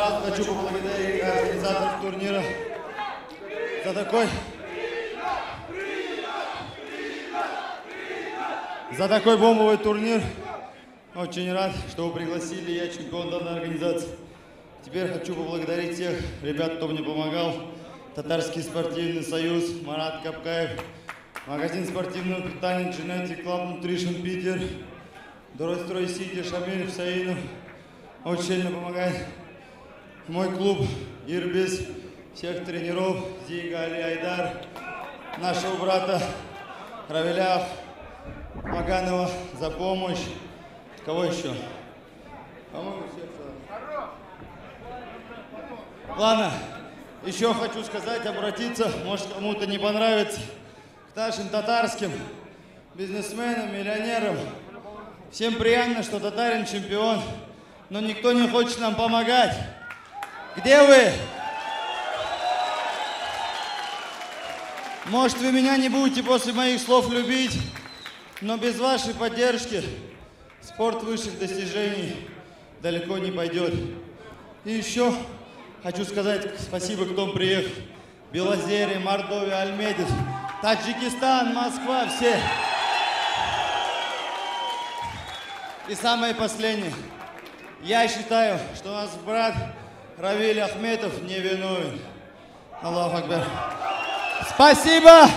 раз хочу поблагодарить организаторов турнира за такой бомбовый турнир. Очень рад, что вы пригласили, я чемпион данной организации. Теперь хочу поблагодарить всех ребят, кто мне помогал. Татарский спортивный союз, Марат Капкаев, магазин спортивного питания Genetic Club Nutrition Питер, Доройстрой Сити, Шамиль Хусаинов. Очень сильно помогает мой клуб Ирбис, всех тренеров, Зига, Али, Айдар, нашего брата Равиля Маганова за помощь. Кого еще? По-моему, всех. Ладно, еще хочу сказать, обратиться, может кому-то не понравится, к нашим татарским бизнесменам, миллионерам. Всем приятно, что татарин чемпион, но никто не хочет нам помогать. Где вы? Может, вы меня не будете после моих слов любить, но без вашей поддержки спорт высших достижений далеко не пойдет. И еще хочу сказать спасибо, кто приехал. Белозерье, Мордовия, Альмедис, Таджикистан, Москва, все. И самое последнее. Я считаю, что наш брат Равиль Ахметов не виновен. Аллаху Акбар. Спасибо!